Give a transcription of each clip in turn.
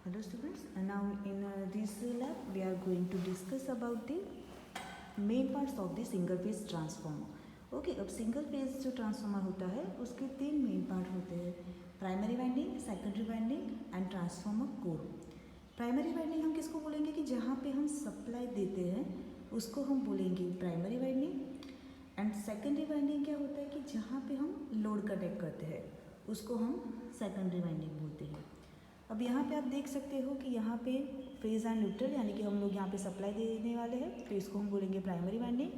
Hello students, and now in this lab we are going to discuss about the main parts of the single phase transformer. Okay अब single phase जो transformer होता है उसके तीन main part होते हैं, primary winding, secondary winding and transformer core. Primary winding हम किसको बोलेंगे कि जहाँ पे हम सप्लाई देते हैं उसको हम बोलेंगे primary winding. And secondary winding क्या होता है कि जहाँ पे हम लोड कनेक्ट करते हैं उसको हम सेकेंडरी वाइंडिंग बोलते हैं। अब यहाँ पे आप देख सकते हो कि यहाँ पे फेज एंड न्यूट्रल यानी कि हम लोग यहाँ पे सप्लाई देने वाले हैं तो इसको हम बोलेंगे primary winding.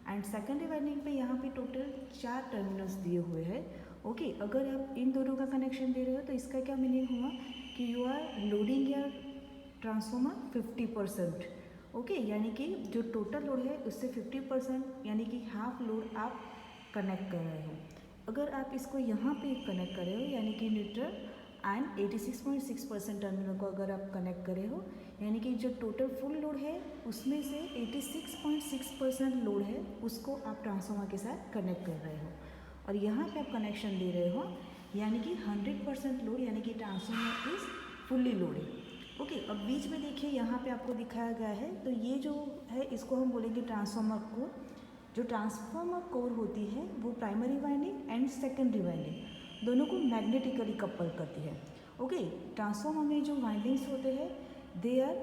And secondary winding पे यहाँ पे टोटल 4 टर्मिनल्स दिए हुए हैं। ओके अगर आप इन दोनों का कनेक्शन दे रहे हो तो इसका क्या मीनिंग हुआ कि you are loading your transformer 50%। Okay यानी कि जो टोटल लोड है उससे 50% यानी कि हाफ लोड आप कनेक्ट कर रहे हो। अगर आप इसको यहाँ पे कनेक्ट कर रहे हो यानी कि न्यूट्रल एंड 86.6% टर्मिनल को अगर आप कनेक्ट करे हो यानी कि जो टोटल फुल लोड है उसमें से 86.6% लोड है उसको आप ट्रांसफार्मर के साथ कनेक्ट कर रहे हो और यहाँ पे आप कनेक्शन दे रहे हो यानी कि 100% लोड यानी कि transformer is fully loaded. Okay अब बीच में देखिए यहाँ पे आपको दिखाया गया है तो ये जो है इसको हम बोलेंगे ट्रांसफार्मर कोर। जो ट्रांसफार्मर कोर होती है वो primary winding and secondary winding दोनों को मैग्नेटिकली कपल करती है। ओके ट्रांसफार्मर में जो वाइंडिंग्स होते हैं they are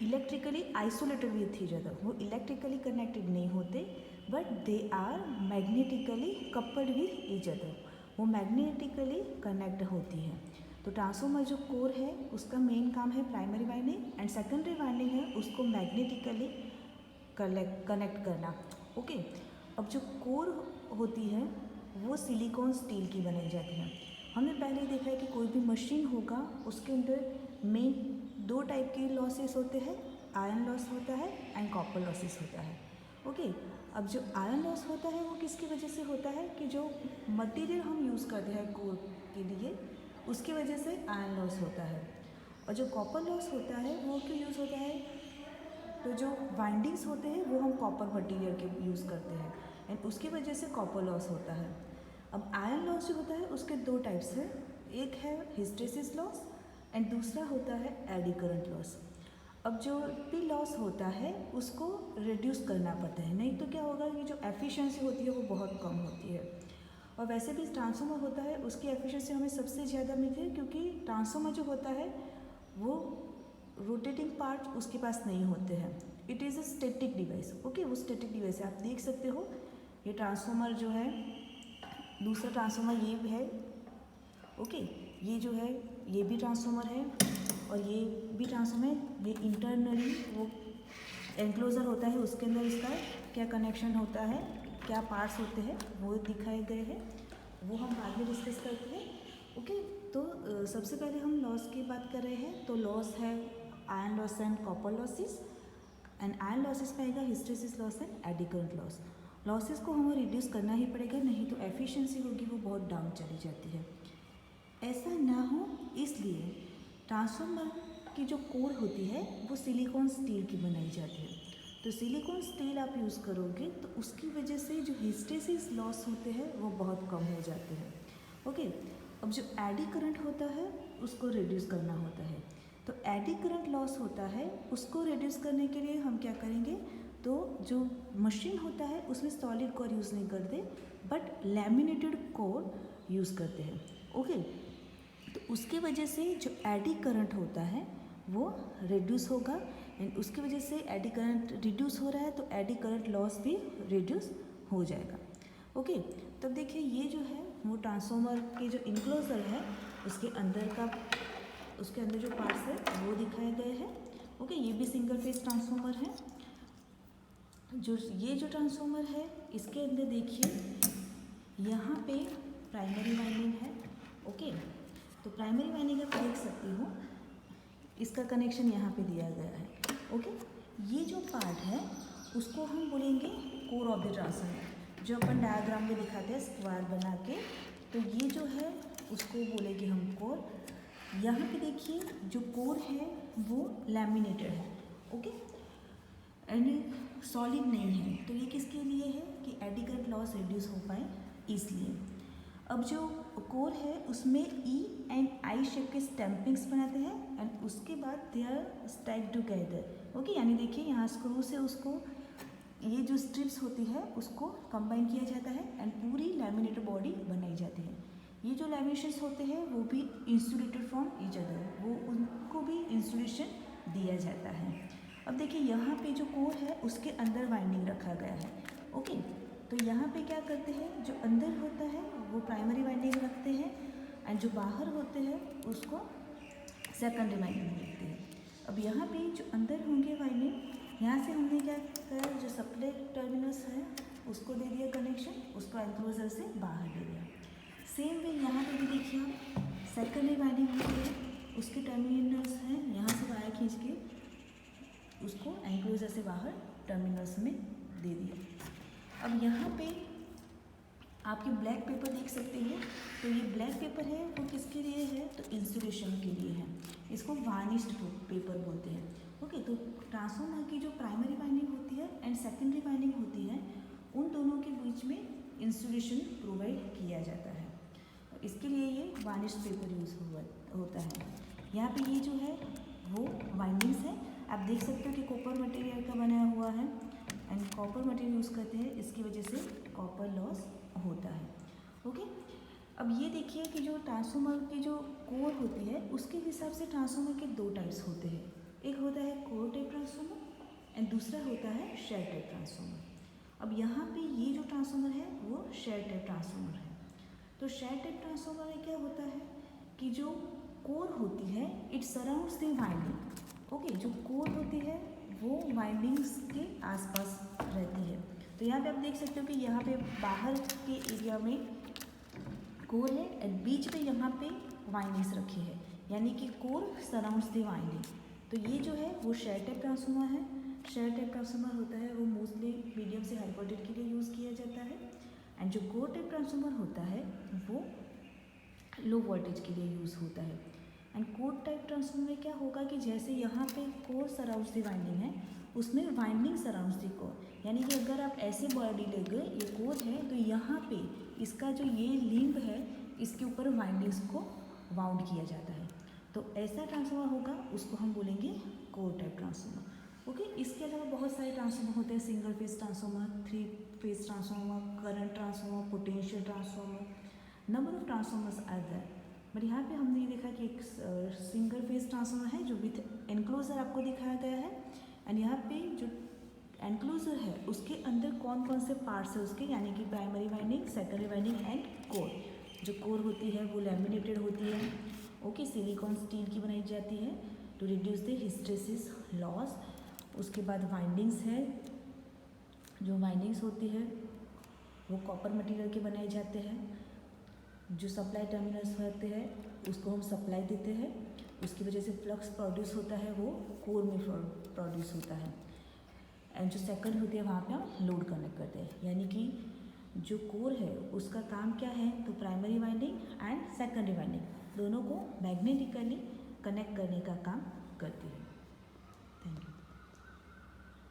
electrically isolated with each other, वो इलेक्ट्रिकली कनेक्टेड नहीं होते but they are magnetically coupled with each other, वो मैग्नेटिकली कनेक्ट होती है। तो ट्रांसफार्मर जो कोर है उसका मेन काम है primary winding and secondary winding है उसको मैग्नेटिकली कनेक्ट करना। ओके अब जो कोर होती है वो सिलिकॉन स्टील की बनाई जाती है। हमने पहले ही देखा है कि कोई भी मशीन होगा उसके अंदर मेन 2 टाइप के लॉसेस होते हैं, आयरन लॉस होता है एंड कॉपर लॉसेस होता है। ओके अब जो आयरन लॉस होता है वो किसकी वजह से होता है कि जो मटेरियल हम यूज़ करते हैं कोर के लिए उसकी वजह से आयरन लॉस होता है। और जो कॉपर लॉस होता है वो क्यों यूज़ होता है, तो जो वाइंडिंग्स होते हैं वो हम कॉपर मटेरियल के यूज़ करते हैं एंड उसकी वजह से कॉपर लॉस होता है। अब आयरन लॉस जो होता है उसके 2 टाइप्स हैं, एक है हिस्टेरिसिस लॉस एंड दूसरा होता है एडी करंट लॉस। अब जो भी लॉस होता है उसको रिड्यूस करना पड़ता है, नहीं तो क्या होगा कि जो एफिशिएंसी होती है वो बहुत कम होती है। और वैसे भी ट्रांसफार्मर होता है उसकी एफिशिएंसी हमें सबसे ज़्यादा मिलती है क्योंकि ट्रांसफार्मर जो होता है वो रोटेटिंग पार्ट उसके पास नहीं होते हैं, it is a static device. Okay वो स्टैटिक डिवाइस है, आप देख सकते हो ये ट्रांसफार्मर जो है, दूसरा ट्रांसफार्मर ये है। ओके ये जो है ये भी ट्रांसफार्मर है और ये भी ट्रांसफार्मर है। ये इंटरनली वो एनक्लोजर होता है उसके अंदर इसका क्या कनेक्शन होता है, क्या पार्ट्स होते हैं वो दिखाए गए हैं, वो हम बाद में डिस्कस करते हैं। ओके तो सबसे पहले हम लॉस की बात कर रहे हैं तो लॉस है iron loss and copper losses and iron losses में आएगा hysteresis loss and eddy current loss. Losses को हमें रिड्यूस करना ही पड़ेगा नहीं तो एफिशिएंसी होगी वो बहुत डाउन चली जाती है। ऐसा ना हो इसलिए ट्रांसफार्मर की जो कोर होती है वो सिलिकॉन स्टील की बनाई जाती है। तो सिलिकॉन स्टील आप यूज़ करोगे तो उसकी वजह से जो हिस्टेरिसिस लॉस होते हैं वो बहुत कम हो जाते हैं। ओके अब जो एडी करंट होता है उसको रिड्यूस करना होता है, तो एडी करंट लॉस होता है उसको रिड्यूस करने के लिए हम क्या करेंगे, तो जो मशीन होता है उसमें सॉलिड कोर यूज़ नहीं करते बट लैमिनेटेड कोर यूज़ करते हैं। ओके तो उसकी वजह से जो एडी करंट होता है वो रिड्यूस होगा एंड उसकी वजह से एडी करंट रिड्यूस हो रहा है तो एडी करंट लॉस भी रिड्यूस हो जाएगा। ओके तब देखिए ये जो है वो ट्रांसफार्मर के जो इनक्लोजर है उसके अंदर जो पार्ट्स है वो दिखाए गए हैं। ओके ये भी सिंगल फेज ट्रांसफार्मर है। जो ये जो ट्रांसफार्मर है इसके अंदर देखिए यहाँ पे प्राइमरी वाइंडिंग है। ओके तो प्राइमरी वाइंडिंग आप देख सकती हो इसका कनेक्शन यहाँ पे दिया गया है। ओके ये जो पार्ट है उसको हम बोलेंगे कोर ऑफ द ट्रांसफार्मर, जो अपन डायग्राम में दिखाते हैं स्क्वायर बना के, तो ये जो है उसको बोलेंगे हम कोर। यहाँ पे देखिए जो कोर है वो लैमिनेटेड है। ओके एंड सॉलिड नहीं है, तो ये किसके लिए है कि एडी करंट लॉस रिड्यूस हो पाए इसलिए। अब जो कोर है उसमें ई एंड आई शेप के स्टैम्पिंग्स बनाते हैं एंड उसके बाद they are stack together. Okay, यानी देखिए यहाँ स्क्रू से उसको ये जो स्ट्रिप्स होती है उसको कंबाइन किया जाता है एंड पूरी लैमिनेटेड बॉडी बनाई जाती है। ये जो लैमिनेशंस होते हैं वो भी इंसुलेटेड फ्रॉम ईच अदर, वो उनको भी इंसुलेशन दिया जाता है। अब देखिए यहाँ पे जो कोर है उसके अंदर वाइंडिंग रखा गया है। ओके, तो यहाँ पे क्या करते हैं, जो अंदर होता है वो प्राइमरी वाइंडिंग रखते हैं एंड जो बाहर होते हैं उसको सेकेंडरी वाइंडिंग रखते हैं। अब यहाँ पे जो अंदर होंगे वाइंडिंग, यहाँ से हमने क्या करा, जो सप्लाई टर्मिनल्स है उसको दे दिया कनेक्शन, उसको एनक्लोजर से बाहर दे दिया। सेम वे यहाँ पे भी देखिए आप सेकेंडरी वाइंडिंग होती है, उसके टर्मिनल्स हैं, यहाँ से वायर खींच के उसको एनक्लोजर से बाहर टर्मिनल्स में दे दिया। अब यहाँ पे आपके ब्लैक पेपर देख सकते हैं, तो ये ब्लैक पेपर है वो किसके लिए है, तो इंसुलेशन के लिए है, इसको वार्निश्ड पेपर बोलते हैं। ओके, तो ट्रांसफार्मर की जो प्राइमरी वाइंडिंग होती है एंड सेकेंडरी वाइंडिंग होती है, उन दोनों के बीच में इंसुलेशन प्रोवाइड किया जाता है, इसके लिए ये वार्निश्ड पेपर यूज़ होता है। यहाँ पे ये जो है वो वाइंडिंग्स है, आप देख सकते हो कि कॉपर मटेरियल का बनाया हुआ है एंड कॉपर मटेरियल यूज़ करते हैं, इसकी वजह से कॉपर लॉस होता है। ओके, अब ये देखिए कि जो ट्रांसफार्मर की जो कोर होती है उसके हिसाब से ट्रांसफार्मर के दो टाइप्स होते हैं, एक होता है कोर टाइप ट्रांसफार्मर एंड दूसरा होता है शेल टाइप ट्रांसफार्मर। अब यहाँ पे ये जो ट्रांसफार्मर है वो शेल टाइप ट्रांसफार्मर है। तो शेल टाइप ट्रांसफार्मर में क्या होता है कि जो कोर होती है it surrounds the winding. Okay, जो कोर होती है वो वाइंडिंग्स के आसपास रहती है। तो यहाँ पे आप देख सकते हो कि यहाँ पे बाहर के एरिया में कोर है एंड बीच में यहाँ पे वाइंडिंग्स रखी है, यानी कि कोर सराउंड्स द वाइंडिंग। तो ये जो है वो शेल टाइप ट्रांसफार्मर है। शेल टाइप ट्रांसफार्मर होता है वो मोस्टली मीडियम से हाई वोल्टेज के लिए यूज़ किया जाता है एंड जो कोर टाइप ट्रांसफार्मर होता है वो लो वोल्टेज के लिए यूज़ होता है। एंड कोर टाइप ट्रांसफार्मर में क्या होगा कि जैसे यहाँ पे कोर सराउंड्स द वाइंडिंग है, उसमें वाइंडिंग सराउंड्स द कोर, यानी कि अगर आप ऐसे बॉडी ले गए, ये कोर है तो यहाँ पे इसका जो ये लिंब है इसके ऊपर वाइंडिंग्स को वाउंड किया जाता है। तो ऐसा ट्रांसफार्मर होगा उसको हम बोलेंगे कोर टाइप ट्रांसफार्मर। ओके, इसके अलावा बहुत सारे ट्रांसफार्मर होते हैं, single phase transformer, 3 phase transformer, current transformer, potential transformer, number of transformers are there. But यहाँ पे हमने ये देखा कि एक सिंगल फेज ट्रांसफार्मर है जो विथ एनक्लोजर आपको दिखाया गया है एंड यहाँ पे जो एनक्लोजर है उसके अंदर कौन कौन से पार्ट्स है उसके, यानी कि primary winding, secondary winding and core. जो कोर होती है वो लैमिनेटेड होती है, ओके, सिलिकॉन स्टील की बनाई जाती है to reduce the hysteresis loss. उसके बाद वाइंडिंग्स है, जो वाइंडिंग्स होती है वो कॉपर मटेरियल के बनाए जाते हैं। जो सप्लाई टर्मिनल्स होते हैं उसको हम सप्लाई देते हैं, उसकी वजह से फ्लक्स प्रोड्यूस होता है वो कोर में प्रोड्यूस होता है एंड जो सेकंड होती है वहाँ पे हम लोड कनेक्ट करते हैं, यानी कि जो कोर है उसका काम क्या है, तो primary winding and secondary winding दोनों को मैग्नेटिकली कनेक्ट करने का काम करती है।